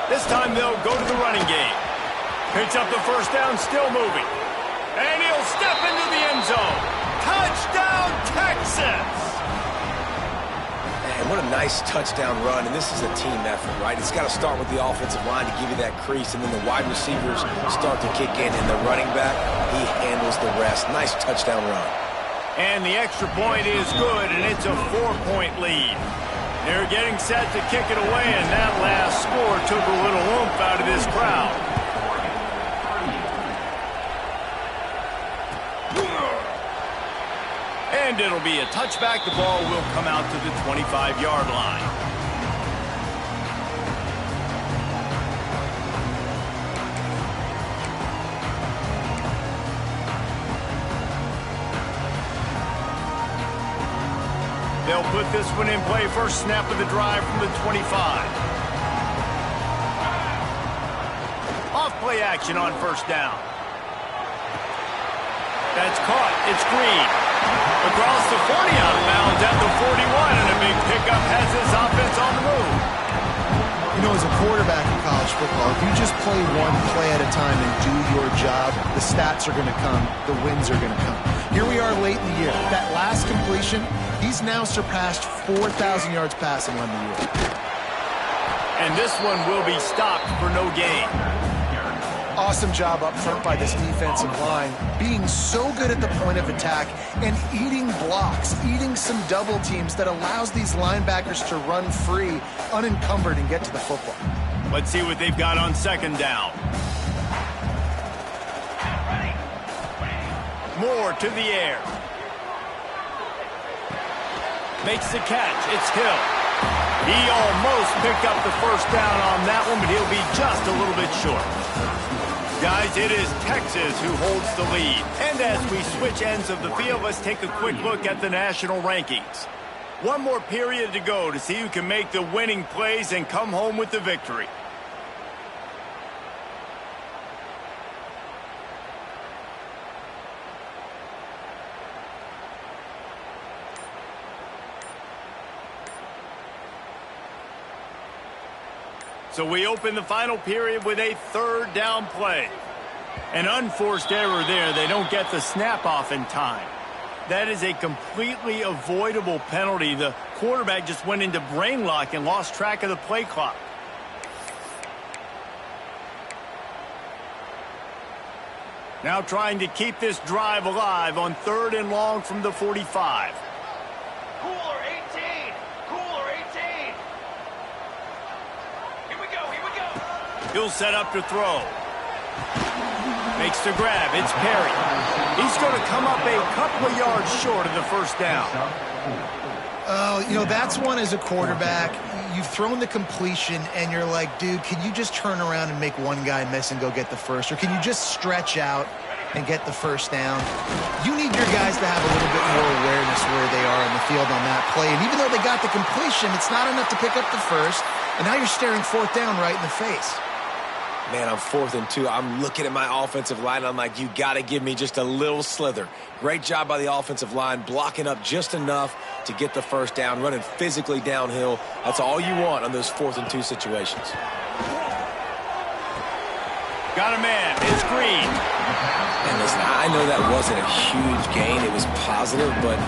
[SPEAKER 1] This time they'll go to the running game. Picks up the first down, still moving. And he'll step into the end zone. Touchdown, Texas!
[SPEAKER 3] Man, what a nice touchdown run, and this is a team effort, right? It's got to start with the offensive line to give you that crease, and then the wide receivers start to kick in, and the running back, he handles the rest. Nice touchdown run.
[SPEAKER 1] And the extra point is good, and it's a 4-point lead. They're getting set to kick it away, and that last score took a little oomph out of this crowd. And it'll be a touchback. The ball will come out to the 25-yard line. They'll put this one in play. First snap of the drive from the 25. Off play action on first down. That's caught. It's Green. Across the 40, out of bounds at the 41, and a big pickup has this offense on the move.
[SPEAKER 2] You know, as a quarterback in college football, if you just play one play at a time and do your job, the stats are going to come, the wins are going to come. Here we are late in the year. That last completion, he's now surpassed 4,000 yards passing on the year.
[SPEAKER 1] And this one will be stopped for no gain.
[SPEAKER 2] Awesome job up front by this defensive line, being so good at the point of attack and eating blocks, eating some double teams that allows these linebackers to run free, unencumbered, and get to the football.
[SPEAKER 1] Let's see what they've got on second down. Moore to the air. Makes the catch. It's Hill. He almost picked up the first down on that one, but he'll be just a little bit short. Guys, it is Texas who holds the lead. And as we switch ends of the field, let's take a quick look at the national rankings. One more period to go to see who can make the winning plays and come home with the victory. So we open the final period with a third down play. An unforced error there. They don't get the snap off in time. That is a completely avoidable penalty. The quarterback just went into brain lock and lost track of the play clock. Now trying to keep this drive alive on third and long from the 45.
[SPEAKER 5] Cooler 18! Cooler 18! Here we go!
[SPEAKER 1] He'll set up to throw. Makes the grab. It's Perry. He's going to come up a couple of yards short of the first down.
[SPEAKER 2] Oh, you know, that's one as a quarterback. You've thrown the completion, and you're like, dude, can you just turn around and make one guy miss and go get the first? Or can you just stretch out and get the first down? You need your guys to have a little bit more awareness where they are in the field on that play. And even though they got the completion, it's not enough to pick up the first. And now you're staring fourth down right in the face.
[SPEAKER 3] Man, I'm 4th and 2. I'm looking at my offensive line. I'm like, you got to give me just a little slither. Great job by the offensive line, blocking up just enough to get the first down, running physically downhill. That's all you want on those 4th and 2 situations.
[SPEAKER 1] Got a man. It's Green.
[SPEAKER 3] And listen, I know that wasn't a huge gain. It was positive, but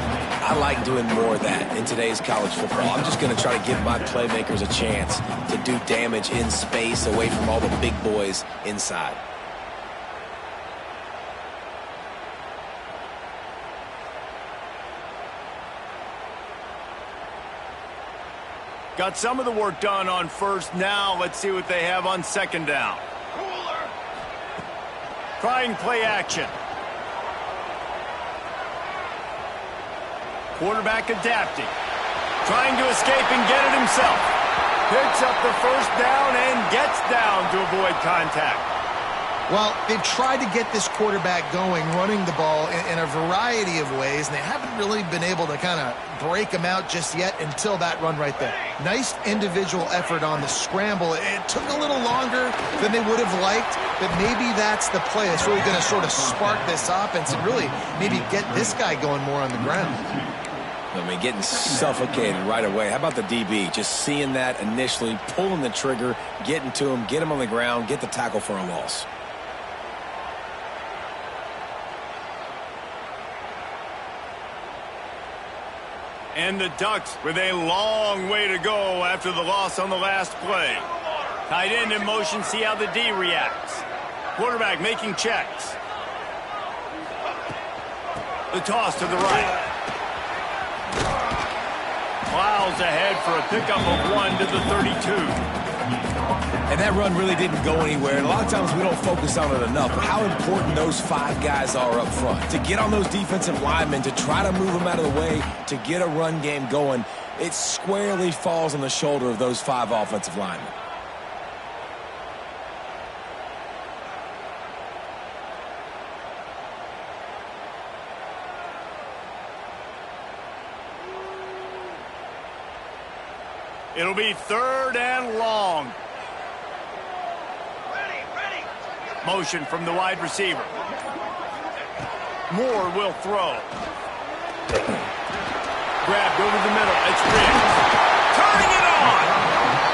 [SPEAKER 3] I like doing more of that in today's college football. I'm just going to try to give my playmakers a chance to do damage in space away from all the big boys inside.
[SPEAKER 1] Got some of the work done on first. Now let's see what they have on second down.
[SPEAKER 5] Cooler.
[SPEAKER 1] Trying play action. Quarterback adapting. Trying to escape and get it himself. Picks up the first down and gets down to avoid contact.
[SPEAKER 2] Well, they've tried to get this quarterback going, running the ball in a variety of ways, and they haven't really been able to kind of break him out just yet until that run right there. Nice individual effort on the scramble. It took a little longer than they would have liked, but maybe that's the play. It's really going to sort of spark this offense and really maybe get this guy going more on the ground.
[SPEAKER 3] I mean, getting suffocated right away. How about the DB? Just seeing that initially, pulling the trigger, getting to him, get him on the ground, get the tackle for a loss.
[SPEAKER 1] And the Ducks with a long way to go after the loss on the last play. Tight end in motion, see how the D reacts. Quarterback making checks. The toss to the right. Plows ahead for a pickup of 1 to the 32.
[SPEAKER 3] And that run really didn't go anywhere. And a lot of times we don't focus on it enough, but how important those 5 guys are up front. To get on those defensive linemen, to try to move them out of the way, to get a run game going, it squarely falls on the shoulder of those 5 offensive linemen.
[SPEAKER 1] It'll be 3rd and long.
[SPEAKER 5] Ready.
[SPEAKER 1] Motion from the wide receiver. Moore will throw. Grabbed over the middle. It's Riggs. Turning it on.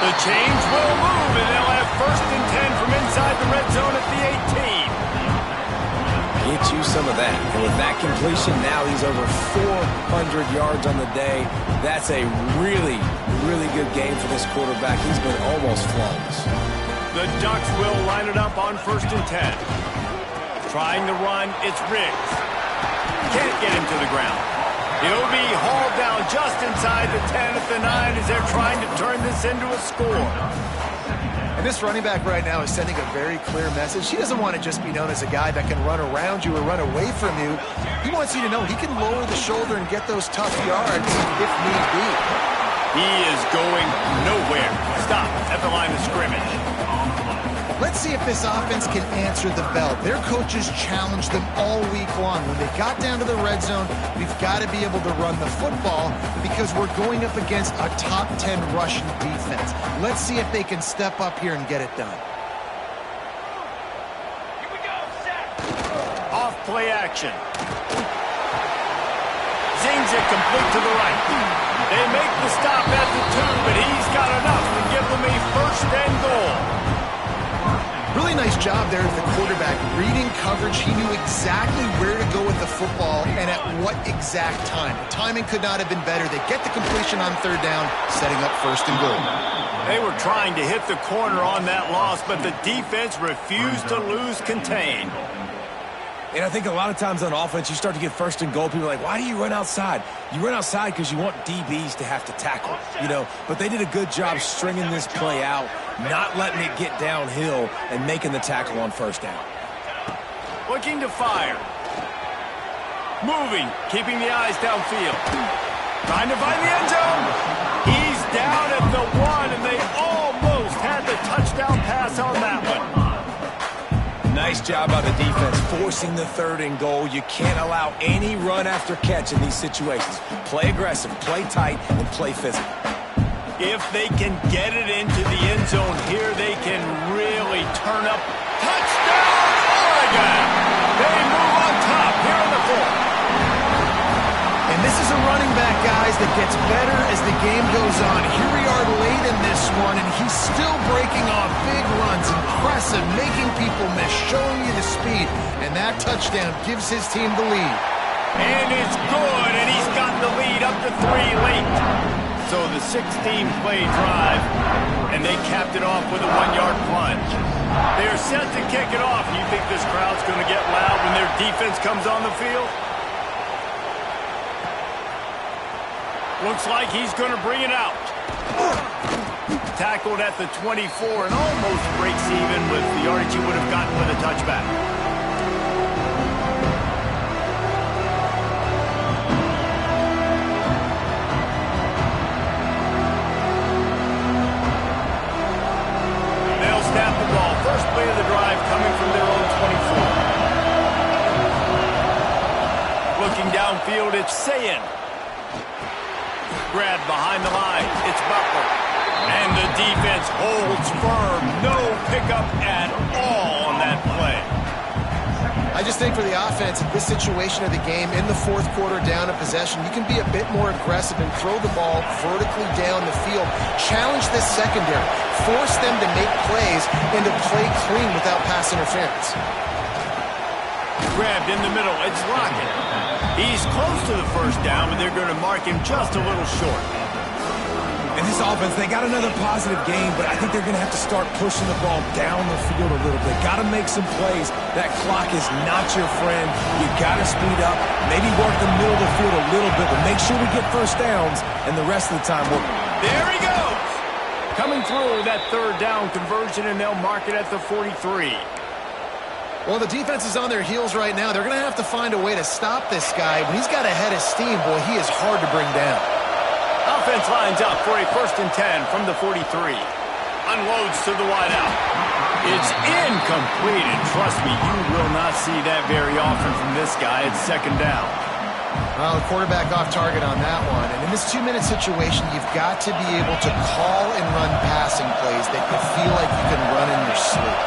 [SPEAKER 1] The change will move, and they'll have 1st and 10 from inside the red zone at the 18.
[SPEAKER 3] Get you some of that. And with that completion, now he's over 400 yards on the day. That's a really good game for this quarterback. He's been almost flawless.
[SPEAKER 1] The Ducks will line it up on 1st and 10. Trying to run, it's Riggs. Can't get him to the ground. He'll be hauled down just inside the 10 at the 9 as they're trying to turn this into a score.
[SPEAKER 2] And this running back right now is sending a very clear message. He doesn't want to just be known as a guy that can run around you or run away from you. He wants you to know he can lower the shoulder and get those tough yards if need be.
[SPEAKER 1] He is going nowhere. Stop at the line of scrimmage.
[SPEAKER 2] Let's see if this offense can answer the bell. Their coaches challenged them all week long. When they got down to the red zone, we've got to be able to run the football because we're going up against a top 10 Russian defense. Let's see if they can step up here and get it done.
[SPEAKER 5] Here we go. Set.
[SPEAKER 1] Off play action. Zings it complete to the right. They make the stop at the 2, but he's got enough to give them a 1st and goal.
[SPEAKER 2] Really nice job there of the quarterback. Reading coverage, he knew exactly where to go with the football and at what exact time. The timing could not have been better. They get the completion on 3rd down, setting up 1st and goal.
[SPEAKER 1] They were trying to hit the corner on that loss, but the defense refused to lose contain.
[SPEAKER 3] And I think a lot of times on offense, you start to get 1st and goal. People are like, why do you run outside? You run outside because you want DBs to have to tackle, But they did a good job stringing this play out, not letting it get downhill and making the tackle on 1st down.
[SPEAKER 1] Looking to fire. Moving, keeping the eyes downfield. Trying to find the end zone. He's down at the 1, and they almost had the touchdown pass on that one.
[SPEAKER 3] Nice job by the defense, forcing the 3rd and goal. You can't allow any run after catch in these situations. Play aggressive, play tight, and play physical.
[SPEAKER 1] If they can get it into the end zone here, they can really turn up. Touchdown, Oregon! They move on top here in the 4th.
[SPEAKER 2] And this is a running back, guys, that gets better as the game goes on. Here we are late in this one, and he's still breaking off big runs, impressive, making people miss, showing you the speed. And that touchdown gives his team the lead.
[SPEAKER 1] And it's good, and he's got the lead up to 3 late. So the 16-play drive, and they capped it off with a 1-yard plunge. They're set to kick it off. You think this crowd's going to get loud when their defense comes on the field? Looks like he's going to bring it out. Tackled at the 24 and almost breaks even with the yardage he would have gotten with a touchback. They'll snap the ball. First play of the drive coming from their own 24. Looking downfield, it's Ncaa. Grab behind the line. It's Butler. And the defense holds firm. No pickup at all on that play.
[SPEAKER 2] I just think for the offense, in this situation of the game, in the fourth quarter down a possession, you can be a bit more aggressive and throw the ball vertically down the field. Challenge this secondary. Force them to make plays and to play clean without pass interference.
[SPEAKER 1] Grabbed in the middle. It's Lockett. He's close to the first down, but they're going to mark him just a little short.
[SPEAKER 3] In this offense, they got another positive game, but I think they're going to have to start pushing the ball down the field a little bit. Got to make some plays. That clock is not your friend. You got to speed up, maybe work the middle of the field a little bit, but make sure we get first downs, and the rest of the time we'll...
[SPEAKER 1] There he goes! Coming through that third down conversion, and they'll mark it at the 43.
[SPEAKER 2] Well, the defense is on their heels right now. They're going to have to find a way to stop this guy. When he's got a head of steam, boy, he is hard to bring down.
[SPEAKER 1] Offense lines up for a 1st and 10 from the 43. Unloads to the wideout. It's incomplete, and trust me, you will not see that very often from this guy. It's 2nd down.
[SPEAKER 2] Well, the quarterback off target on that one. And in this 2-minute situation, you've got to be able to call and run passing plays that you feel like you can run in your sleep.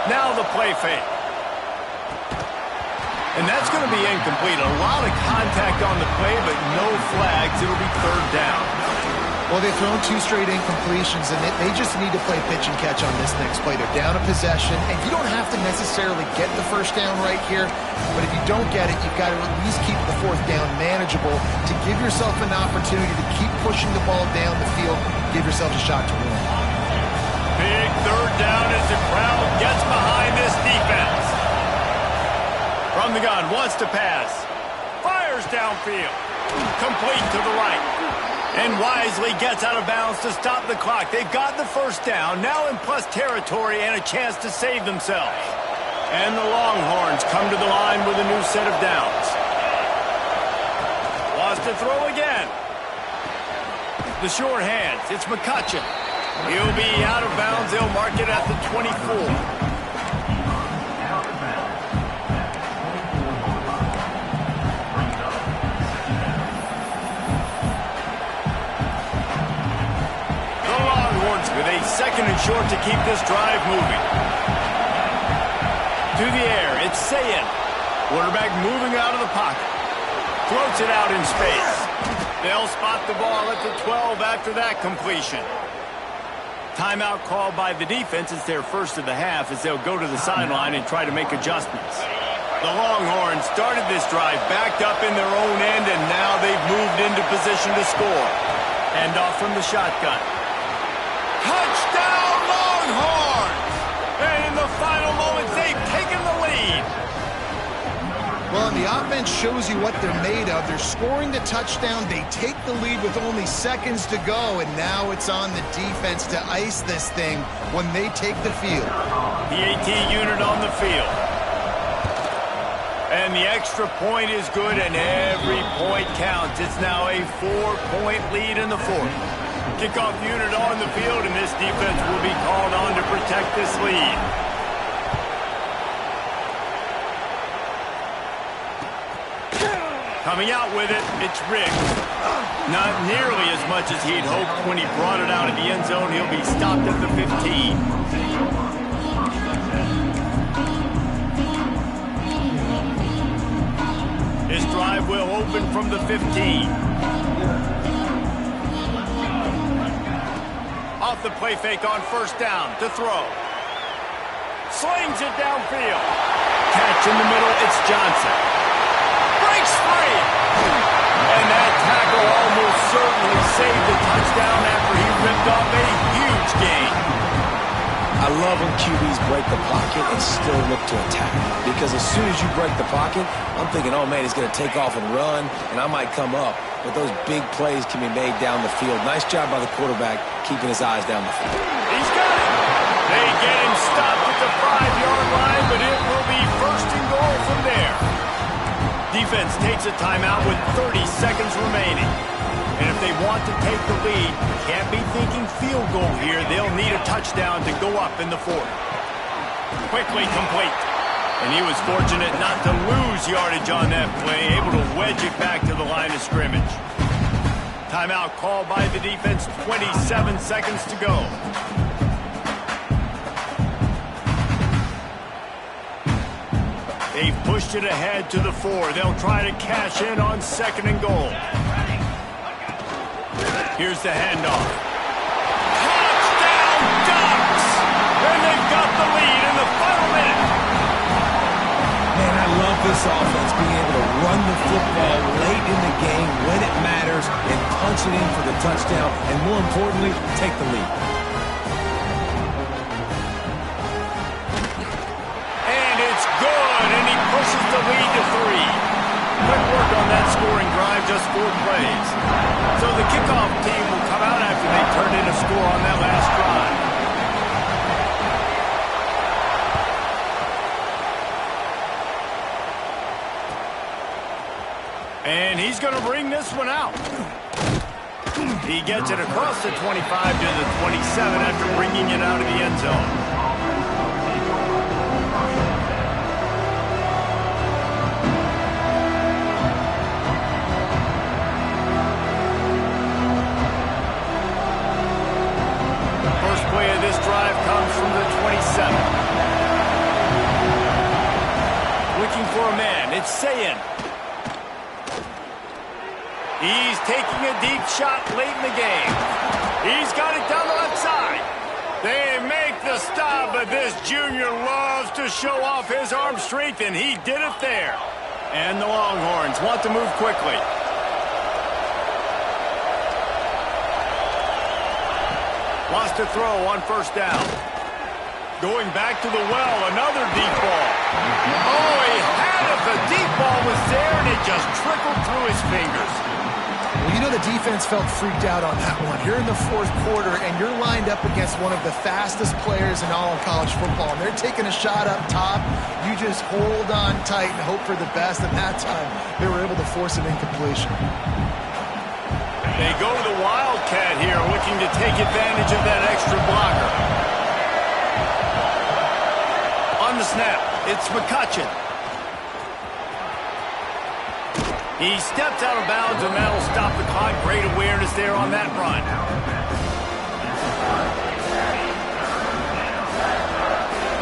[SPEAKER 1] Now the play fake. And that's going to be incomplete. A lot of contact on the play, but no flags. It'll be 3rd down.
[SPEAKER 2] Well, they've thrown 2 straight incompletions, and they just need to play pitch and catch on this next play. They're down a possession, and you don't have to necessarily get the first down right here, but if you don't get it, you've got to at least keep the 4th down manageable to give yourself an opportunity to keep pushing the ball down the field, give yourself a shot to win.
[SPEAKER 1] Big 3rd down as the crowd gets behind this defense. From the gun, wants to pass. Fires downfield. Complete to the right. And wisely gets out of bounds to stop the clock. They've got the first down, now in plus territory and a chance to save themselves. And the Longhorns come to the line with a new set of downs. Wants to throw again. The short hands, it's McCutcheon. He'll be out of bounds. They'll mark it at the 24. With a 2nd and short to keep this drive moving. To the air, it's Ncaa. Quarterback moving out of the pocket. Floats it out in space. They'll spot the ball at the 12 after that completion. Timeout called by the defense. It's their first of the half as they'll go to the sideline and try to make adjustments. The Longhorns started this drive backed up in their own end, and now they've moved into position to score. Hand off from the shotgun. Touchdown, Longhorns! And in the final moments, they've taken the lead.
[SPEAKER 2] Well, and the offense shows you what they're made of. They're scoring the touchdown. They take the lead with only seconds to go, and now it's on the defense to ice this thing when they take the field.
[SPEAKER 1] PAT unit on the field. And the extra point is good, and every point counts. It's now a 4-point lead in the 4th. Kickoff unit on the field, and this defense will be called on to protect this lead. Coming out with it, it's Riggs. Not nearly as much as he'd hoped when he brought it out of the end zone. He'll be stopped at the 15. This drive will open from the 15. Off the play fake on first down to throw. Slings it downfield. Catch in the middle, it's Johnson. Breaks free. And that tackle almost certainly saved the touchdown after he ripped off a huge gain.
[SPEAKER 3] I love when QBs break the pocket and still look to attack. Because as soon as you break the pocket, I'm thinking, oh man, he's going to take off and run, and I might come up. But those big plays can be made down the field. Nice job by the quarterback keeping his eyes down the field.
[SPEAKER 1] He's got it. They get him stopped at the 5-yard line, but it will be first and goal from there. Defense takes a timeout with 30 seconds remaining. And if they want to take the lead, can't be thinking field goal here. They'll need a touchdown to go up in the fourth. Quickly complete. And he was fortunate not to lose yardage on that play, able to wedge it back to the line of scrimmage. Timeout called by the defense, 27 seconds to go. They've pushed it ahead to the 4. They'll try to cash in on second and goal. Here's the handoff. Touchdown Ducks! And they've got the lead in the final minute.
[SPEAKER 3] Man, I love this offense being able to run the football late in the game when it matters and punch it in for the touchdown, and more importantly, take the lead.
[SPEAKER 1] And it's good, and he pushes the lead to 3. Quick work on that scoring drive, just 4 plays. So the kickoff team will come out after they turned in a score on that last drive. And he's going to bring this one out. He gets it across the 25 to the 27 after bringing it out of the end zone. Comes from the 27. Looking for a man. It's Ncaa. He's taking a deep shot late in the game. He's got it down the left side. They make the stop, but this junior loves to show off his arm strength, and he did it there. And the Longhorns want to move quickly. Lost to throw on first down. Going back to the well, another deep ball. Oh, he had it. The deep ball was there, and it just trickled through his fingers.
[SPEAKER 2] Well, you know the defense felt freaked out on that one. You're in the fourth quarter, and you're lined up against one of the fastest players in all of college football. And they're taking a shot up top. You just hold on tight and hope for the best. And that time, they were able to force an incompletion.
[SPEAKER 1] They go to the Wildcat here, looking to take advantage of that extra blocker. On the snap, it's McCutcheon. He stepped out of bounds, and that'll stop the clock. Great awareness there on that run.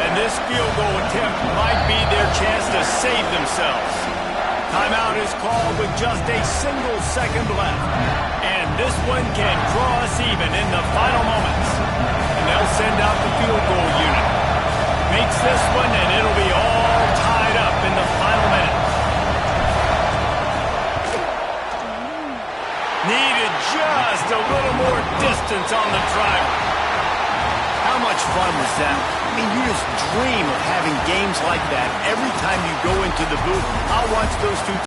[SPEAKER 1] And this field goal attempt might be their chance to save themselves. Timeout is called with just a single second left. And this one can draw us even in the final moments. And they'll send out the field goal unit. Makes this one, and it'll be all tied up in the final minute. Needed just a little more distance on the driver. How much fun was that? I mean, you just dream of having games like that every time you go into the booth. I'll watch those two